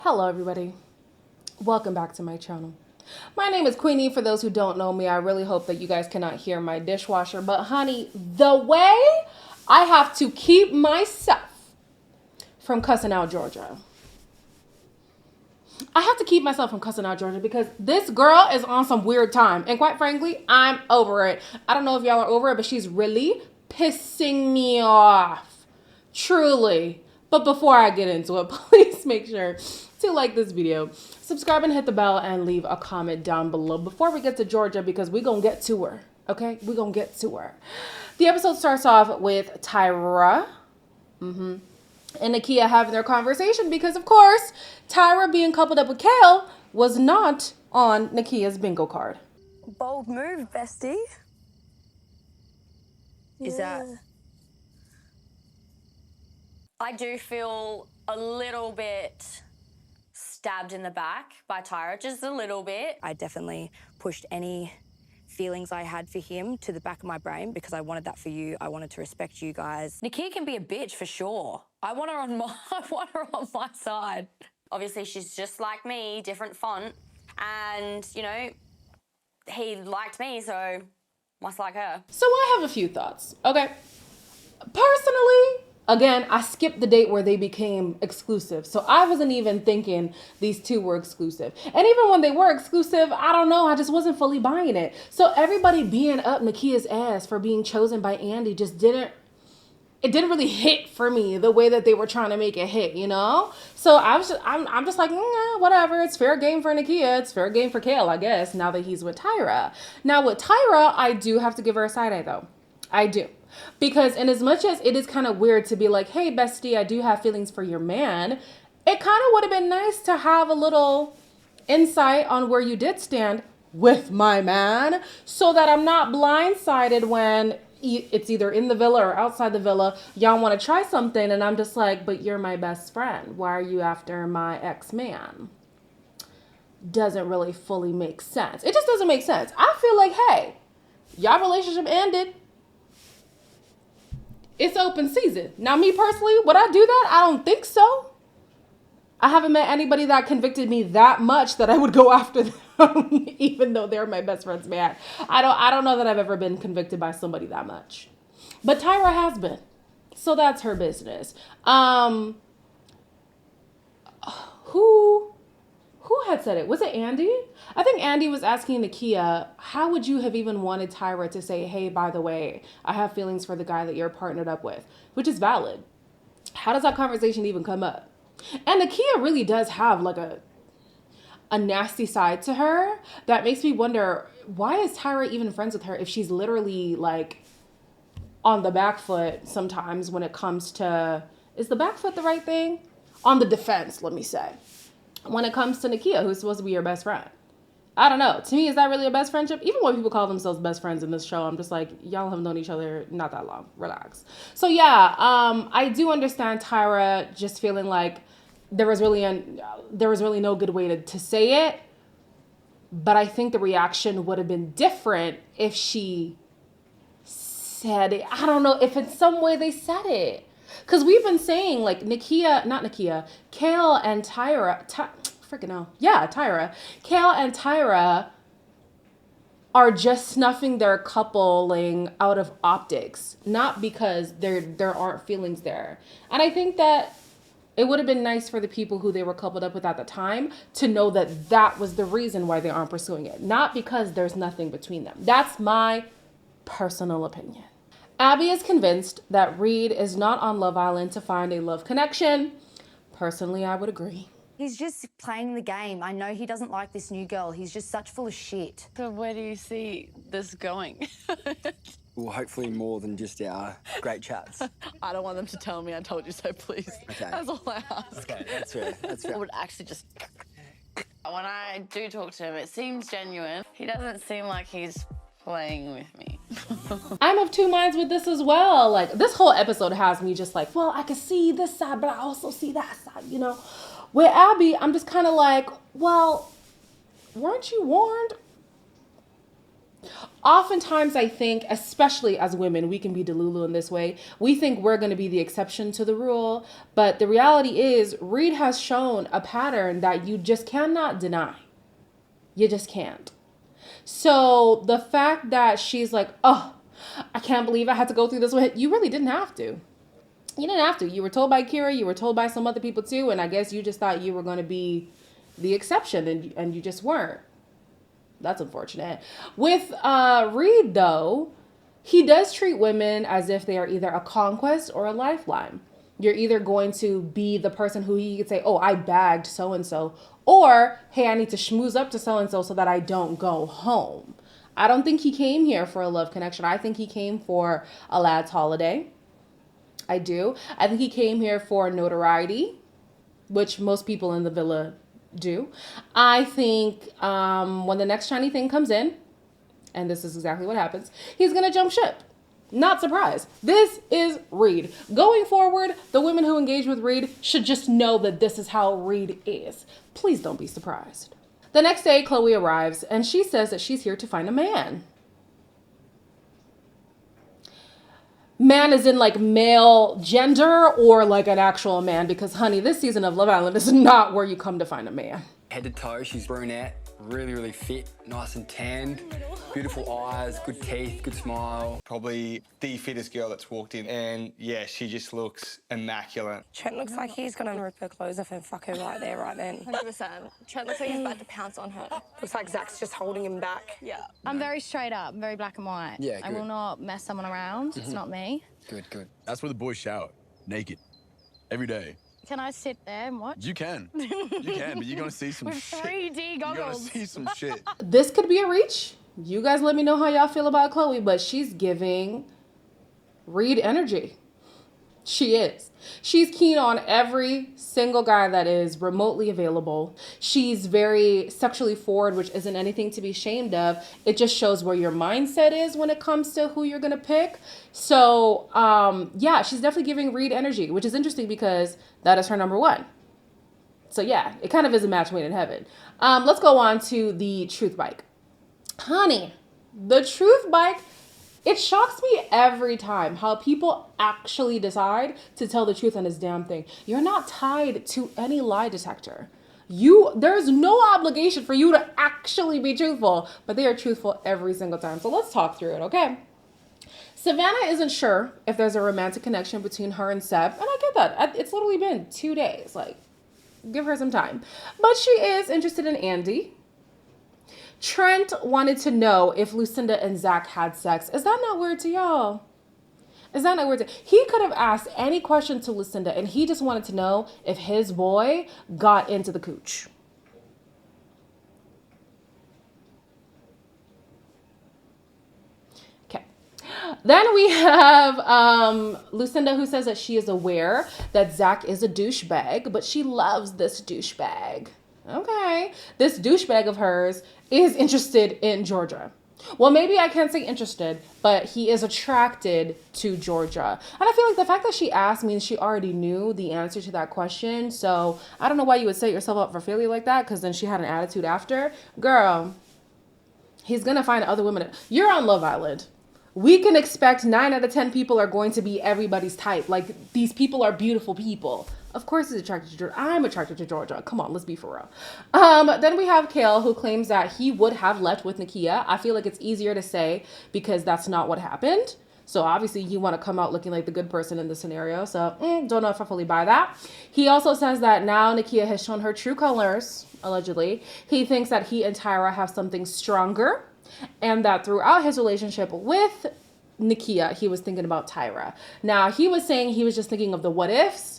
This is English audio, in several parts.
Hello everybody, welcome back to my channel. My name is Queenie. For those who don't know me, I really hope that you guys cannot hear my dishwasher, but honey, the way I have to keep myself from cussing out Georgia. I have to keep myself from cussing out Georgia because this girl is on some weird time. And quite frankly, I'm over it. I don't know if y'all are over it, but she's really pissing me off. Truly. But before I get into it, please make sure to like this video, subscribe and hit the bell and leave a comment down below before we get to Georgia because we're going to get to her. Okay? We're going to get to her. The episode starts off with Tyra and Nakia having their conversation because, of course, Tyra being coupled up with Kale was not on Nakia's bingo card. Bold move, bestie. Is that... I do feel a little bit stabbed in the back by Tyra, just a little bit. I definitely pushed any feelings I had for him to the back of my brain because I wanted that for you. I wanted to respect you guys. Nakia can be a bitch for sure. I want her on my side. Obviously, she's just like me, different font, and you know, he liked me, so must like her. So I have a few thoughts. Okay. Personally, again, I skipped the date where they became exclusive. So I wasn't even thinking these two were exclusive. And even when they were exclusive, I don't know, I just wasn't fully buying it. So everybody being up Nakia's ass for being chosen by Andy just didn't really hit for me the way that they were trying to make it hit, you know? So I'm just like, whatever. It's fair game for Nakia. It's fair game for Kale, I guess, now that he's with Tyra. Now with Tyra, I do have to give her a side eye though. I do. Because in as much as it is kind of weird to be like, hey, bestie, I do have feelings for your man, it kind of would have been nice to have a little insight on where you did stand with my man so that I'm not blindsided when it's either in the villa or outside the villa. Y'all want to try something and I'm just like, but you're my best friend. Why are you after my ex-man? Doesn't really fully make sense. It just doesn't make sense. I feel like, hey, y'all relationship ended. It's open season. Now, me personally, would I do that? I don't think so. I haven't met anybody that convicted me that much that I would go after them, even though they're my best friend's man. I don't know that I've ever been convicted by somebody that much. But Tyra has been. So that's her business. Who had said it? Was it Andy? I think Andy was asking Nakia, how would you have even wanted Tyra to say, hey, by the way, I have feelings for the guy that you're partnered up with, which is valid. How does that conversation even come up? And Nakia really does have like a nasty side to her that makes me wonder, why is Tyra even friends with her if she's literally like on the back foot sometimes when it comes to, is the back foot the right thing? On the defense, let me say. When it comes to Nakia, who's supposed to be your best friend. I don't know. To me, is that really a best friendship? Even when people call themselves best friends in this show, I'm just like, y'all have known each other not that long. Relax. So yeah, I do understand Tyra just feeling like there was really no good way to say it. But I think the reaction would have been different if she said it. I don't know if in some way they said it. Because we've been saying, like, Kale and Tyra, Tyra. Kale and Tyra are just snuffing their coupling out of optics, not because there aren't feelings there. And I think that it would have been nice for the people who they were coupled up with at the time to know that that was the reason why they aren't pursuing it, not because there's nothing between them. That's my personal opinion. Abby is convinced that Reed is not on Love Island to find a love connection. Personally, I would agree. He's just playing the game. I know he doesn't like this new girl. He's just such full of shit. So where do you see this going? Well, hopefully more than just our great chats. I don't want them to tell me I told you so, please. Okay. That's all I ask. Okay, that's fair. That's fair. I would actually just... When I do talk to him, it seems genuine. He doesn't seem like he's playing with me. I'm of two minds with this as well. Like, this whole episode has me just like, well, I can see this side, but I also see that side, you know? With Abby, I'm just kind of like, well, weren't you warned? Oftentimes, I think, especially as women, we can be delulu in this way. We think we're going to be the exception to the rule. But the reality is, Reed has shown a pattern that you just cannot deny. You just can't. So the fact that she's like, oh, I can't believe I had to go through this with, you really didn't have to. You didn't have to. You were told by Kira, you were told by some other people too, and I guess you just thought you were going to be the exception, and you just weren't. That's unfortunate. With Reed, though, he does treat women as if they are either a conquest or a lifeline. You're either going to be the person who he could say, oh, I bagged so-and-so, or, hey, I need to schmooze up to so-and-so so that I don't go home. I don't think he came here for a love connection. I think he came for a lad's holiday. I do. I think he came here for notoriety, which most people in the villa do. I think when the next shiny thing comes in, and this is exactly what happens, he's going to jump ship. Not surprised. This is Reed. Going forward, the women who engage with Reed should just know that this is how Reed is. Please don't be surprised. The next day, Chloe arrives, and she says that she's here to find a man. Man is in like male gender or like an actual man, because honey, this season of Love Island is not where you come to find a man. Head to toe, she's brunette, really, really fit, nice and tanned, beautiful eyes, good teeth, good smile. Probably the fittest girl that's walked in, and yeah, she just looks immaculate. Trent looks like he's gonna rip her clothes off and fuck her right there, right then. 100%. Trent looks like he's about to pounce on her. Looks like Zach's just holding him back. Yeah. I'm very straight up, very black and white. Yeah, I good. will not mess someone around. It's not me. Good, good. That's where the boys shower, naked, every day. Can I sit there and watch? You can, but you're gonna see some With shit. 3D You're gonna goggles. see some shit. This could be a reach. You guys let me know how y'all feel about Chloe, but she's giving Reed energy. She is. She's keen on every single guy that is remotely available. She's very sexually forward, which isn't anything to be ashamed of. It just shows where your mindset is when it comes to who you're going to pick. So, yeah, she's definitely giving Reed energy, which is interesting because that is her number one. So, yeah, it kind of is a match made in heaven. Let's go on to the truth bike. Honey, the truth bike, it shocks me every time how people actually decide to tell the truth on this damn thing. You're not tied to any lie detector. There's no obligation for you to actually be truthful, but they are truthful every single time. So let's talk through it, okay? Savannah isn't sure if there's a romantic connection between her and Seb, and I get that. It's literally been 2 days. Like, give her some time. But she is interested in Andy. Trent wanted to know if Lucinda and Zach had sex. Is that not weird to y'all? Is that not weird? He could have asked any question to Lucinda, and he just wanted to know if his boy got into the cooch. Okay. Then we have Lucinda, who says that she is aware that Zach is a douchebag, but she loves this douchebag. Okay. This douchebag of hers is interested in Georgia. Well, maybe I can't say interested, but he is attracted to Georgia. And I feel like the fact that she asked means she already knew the answer to that question. So I don't know why you would set yourself up for failure like that, because then she had an attitude after. Girl, he's going to find other women. You're on Love Island. We can expect 9 out of 10 people are going to be everybody's type. Like, these people are beautiful people. Of course he's attracted to Georgia. I'm attracted to Georgia. Come on, let's be for real. Then we have Kale, who claims that he would have left with Nakia. I feel like it's easier to say because that's not what happened. So obviously you want to come out looking like the good person in this scenario. So don't know if I fully buy that. He also says that now Nakia has shown her true colors, allegedly. He thinks that he and Tyra have something stronger, and that throughout his relationship with Nakia, he was thinking about Tyra. Now, he was saying he was just thinking of the what ifs.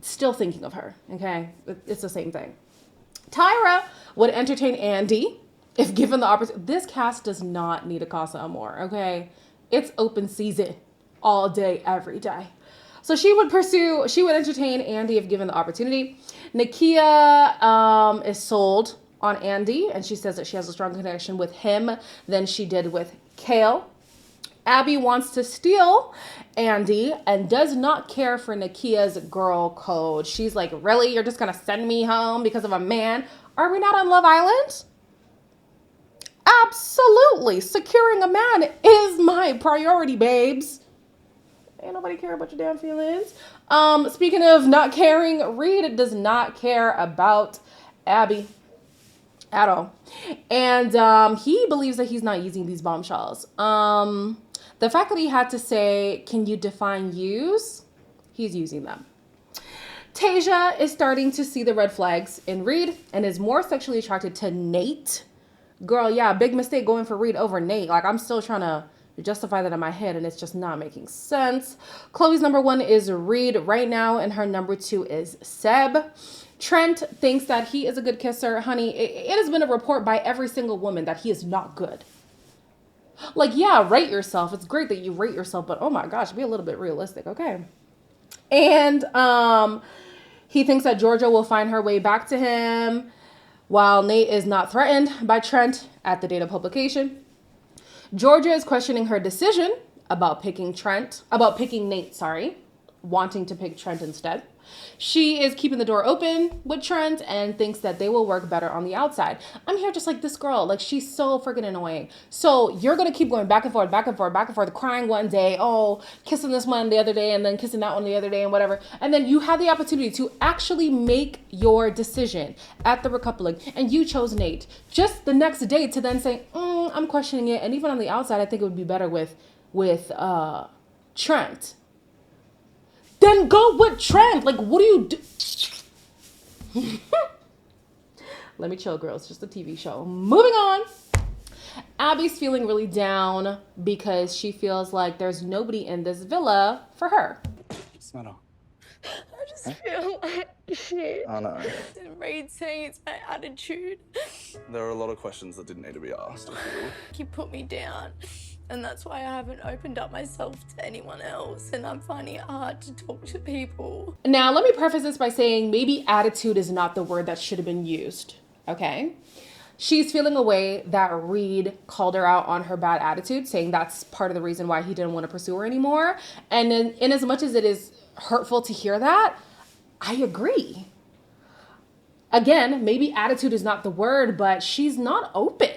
Still thinking of her, okay? It's the same thing. Tyra would entertain Andy if given the opportunity. This cast does not need a Casa Amor, okay? It's open season all day, every day. So she would entertain Andy if given the opportunity. Nakia is sold on Andy, and she says that she has a stronger connection with him than she did with Kale. Abby wants to steal Andy and does not care for Nakia's girl code. She's like, really? You're just going to send me home because of a man? Are we not on Love Island? Absolutely. Securing a man is my priority, babes. Ain't nobody care about your damn feelings. Speaking of not caring, Reed does not care about Abby at all. And he believes that he's not using these bombshells. The fact that he had to say, can you define use? He's using them. Tasia is starting to see the red flags in Reed and is more sexually attracted to Nate. Girl, yeah, big mistake going for Reed over Nate. Like, I'm still trying to justify that in my head and it's just not making sense. Chloe's number 1 is Reed right now and her number 2 is Seb. Trent thinks that he is a good kisser. Honey, it has been a report by every single woman that he is not good. Like, yeah, rate yourself. It's great that you rate yourself, but oh my gosh, be a little bit realistic, okay? And he thinks that Georgia will find her way back to him, while Nate is not threatened by Trent at the date of publication. Georgia is questioning her decision about picking Nate, wanting to pick Trent instead. She is keeping the door open with Trent and thinks that they will work better on the outside. I'm here just like this girl. Like, she's so freaking annoying. So you're going to keep going back and forth, crying one day, oh, kissing this one the other day, and then kissing that one the other day and whatever. And then you had the opportunity to actually make your decision at the recoupling, and you chose Nate. Just the next day to then say, I'm questioning it. And even on the outside, I think it would be better with Trent. Then go with Trent. Like, what do you do? Let me chill, girls. Just a TV show. Moving on. Abby's feeling really down because she feels like there's nobody in this villa for her. What's the matter? I just feel like shit. I know. And Reed saying it's my attitude. There are a lot of questions that didn't need to be asked. He put me down. And that's why I haven't opened up myself to anyone else. And I'm finding it hard to talk to people. Now, let me preface this by saying maybe attitude is not the word that should have been used. Okay? She's feeling a way that Reed called her out on her bad attitude, saying that's part of the reason why he didn't want to pursue her anymore. And in as much as it is hurtful to hear that, I agree. Again, maybe attitude is not the word, but she's not open.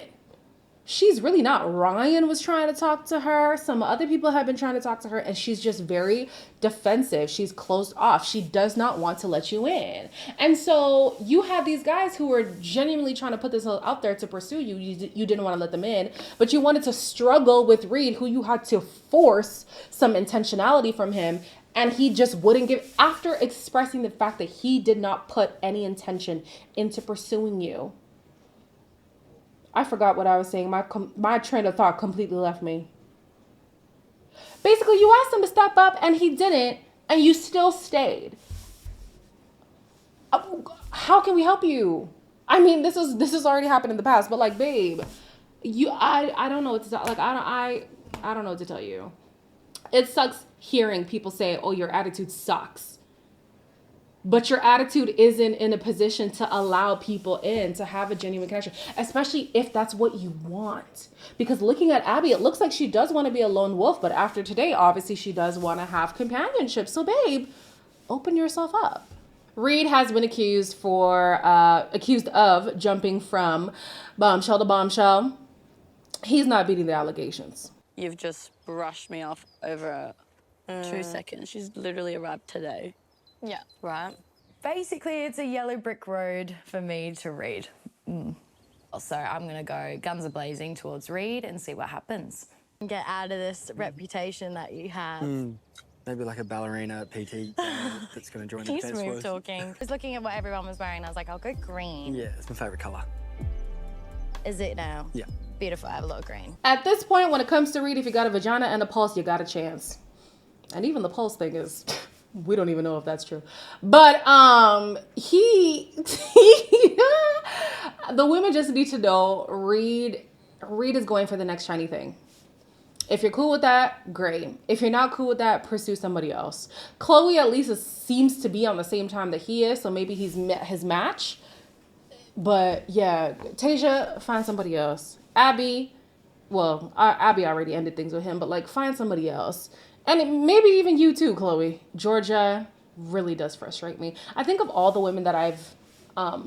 She's really not. Ryan was trying to talk to her. Some other people have been trying to talk to her, and she's just very defensive. She's closed off. She does not want to let you in. And so you have these guys who are genuinely trying to put this out there to pursue you. You didn't want to let them in, but you wanted to struggle with Reed, who you had to force some intentionality from him. And he just wouldn't give, after expressing the fact that he did not put any intention into pursuing you. I forgot what I was saying. My train of thought completely left me. Basically, you asked him to step up and he didn't, and you still stayed. How can we help you? I mean, this has already happened in the past, but like, babe, I don't know what to tell. Like, I don't know what to tell you. It sucks hearing people say, "Oh, your attitude sucks." But your attitude isn't in a position to allow people in, to have a genuine connection, especially if that's what you want. Because looking at Abby, it looks like she does want to be a lone wolf, but after today, obviously she does want to have companionship. So babe, open yourself up. Reed has been accused of jumping from bombshell to bombshell. He's not beating the allegations. You've just brushed me off over 2 seconds. She's literally arrived today. Yeah. Right? Basically, it's a yellow brick road for me to Reed. So I'm going to go guns a blazing towards Reed and see what happens. Get out of this reputation that you have. Maybe like a ballerina PT that's going to join the He's dance smooth floor. talking. I was looking at what everyone was wearing. I was like, I'll go green. Yeah, it's my favourite colour. Is it now? Yeah. Beautiful. I have a lot of green. At this point, when it comes to Reed, if you got a vagina and a pulse, you got a chance. And even the pulse thing is, we don't even know if that's true. But the women just need to know Reed is going for the next shiny thing. If you're cool with that, great. If you're not cool with that, pursue somebody else. Chloe at least seems to be on the same time that he is, so maybe he's met his match. But yeah, Tasia, find somebody else. Abby already ended things with him, but like, find somebody else. And maybe even you too, Chloe. Georgia really does frustrate me. I think of all the women that I've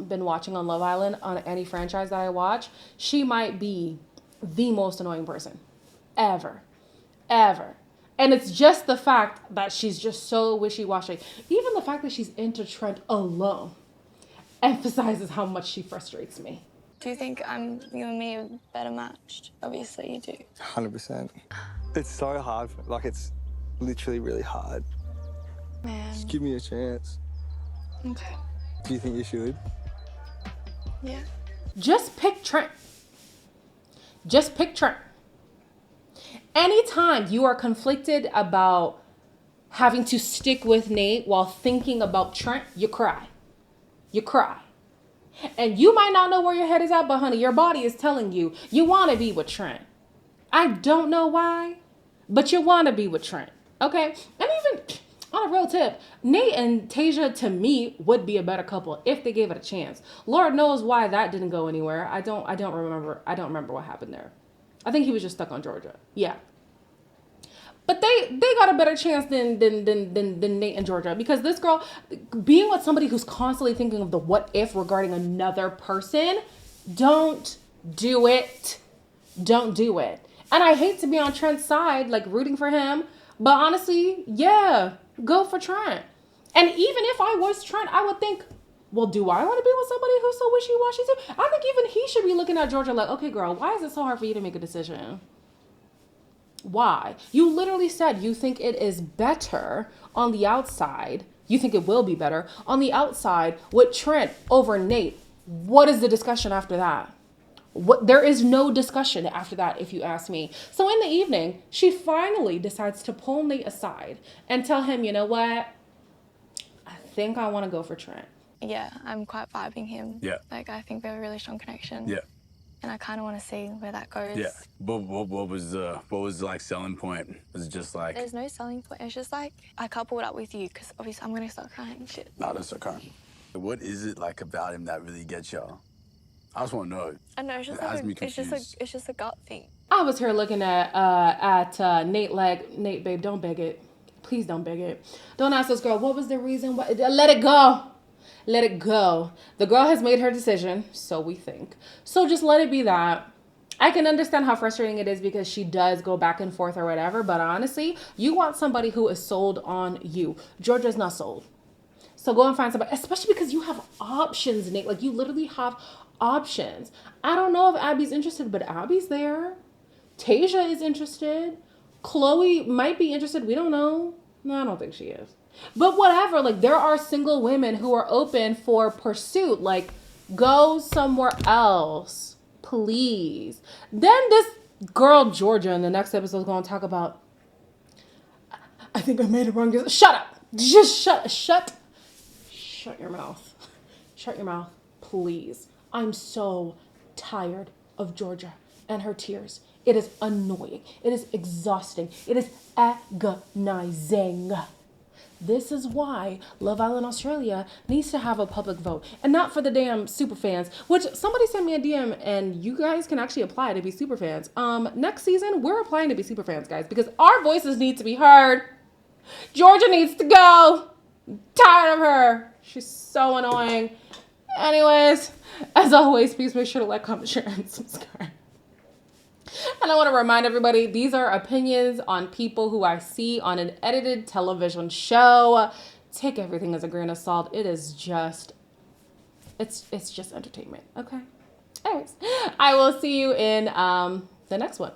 been watching on Love Island, on any franchise that I watch, she might be the most annoying person ever. Ever. And it's just the fact that she's just so wishy-washy. Even the fact that she's into Trent alone emphasizes how much she frustrates me. Do you think you and me are better matched? Obviously you do. 100%. It's so hard. Like, it's literally really hard. Man. Just give me a chance. Okay. Do you think you should? Yeah. Just pick Trent. Just pick Trent. Anytime you are conflicted about having to stick with Nate while thinking about Trent, you cry. You cry. And you might not know where your head is at, but honey, your body is telling you you want to be with Trent. I don't know why, but you want to be with Trent. Okay? And even on a real tip, Nate and Tasia, to me, would be a better couple if they gave it a chance. Lord knows why that didn't go anywhere. I don't remember what happened there. I think he was just stuck on Georgia. Yeah. But they got a better chance than Nate and Georgia, because this girl, being with somebody who's constantly thinking of the what if regarding another person, don't do it. Don't do it. And I hate to be on Trent's side, like rooting for him, but honestly, yeah, go for Trent. And even if I was Trent, I would think, well, do I want to be with somebody who's so wishy-washy too? I think even he should be looking at Georgia like, okay, girl, why is it so hard for you to make a decision? Why? You literally said you think it is better on the outside. You think it will be better on the outside with Trent over Nate. What is the discussion after that? There is no discussion after that, if you ask me. So in the evening, she finally decides to pull Nate aside and tell him, you know what? I think I want to go for Trent. Yeah, I'm quite vibing him. Yeah. Like, I think we have a really strong connection. Yeah. And I kind of want to see where that goes. Yeah. What was like selling point? Was it just like? There's no selling point. It's just like I coupled up with you because obviously I'm gonna start crying. Shit. No, don't start crying. What is it like about him that really gets y'all? I just want to know. I know it's just It has like me it's confused. just a gut thing. I was here looking at Nate like, Nate, babe, don't beg it. Please don't beg it. Don't ask this girl, what was the reason? Let it go. Let it go. The girl has made her decision, so we think. So just let it be that. I can understand how frustrating it is because she does go back and forth or whatever, but honestly, you want somebody who is sold on you. Georgia's not sold. So go and find somebody, especially because you have options, Nate. Like, you literally have options. I don't know if Abby's interested, but Abby's there. Tasia is interested. Chloe might be interested. We don't know. No, I don't think she is. But whatever, like, there are single women who are open for pursuit. Like, go somewhere else, please. Then this girl, Georgia, in the next episode is going to talk about, I think I made a wrong decision. Shut up. Just shut your mouth. Shut your mouth, please. I'm so tired of Georgia and her tears. It is annoying. It is exhausting. It is agonizing. This is why Love Island Australia needs to have a public vote, and not for the damn super fans, which somebody sent me a DM and you guys can actually apply to be super fans. Next season, we're applying to be super fans, guys, because our voices need to be heard. Georgia needs to go. Tired of her. She's so annoying. Anyways, as always, please make sure to like, comment, share, and subscribe. And I want to remind everybody, these are opinions on people who I see on an edited television show. Take everything as a grain of salt. It is just, it's just entertainment, okay? Anyways, I will see you in the next one.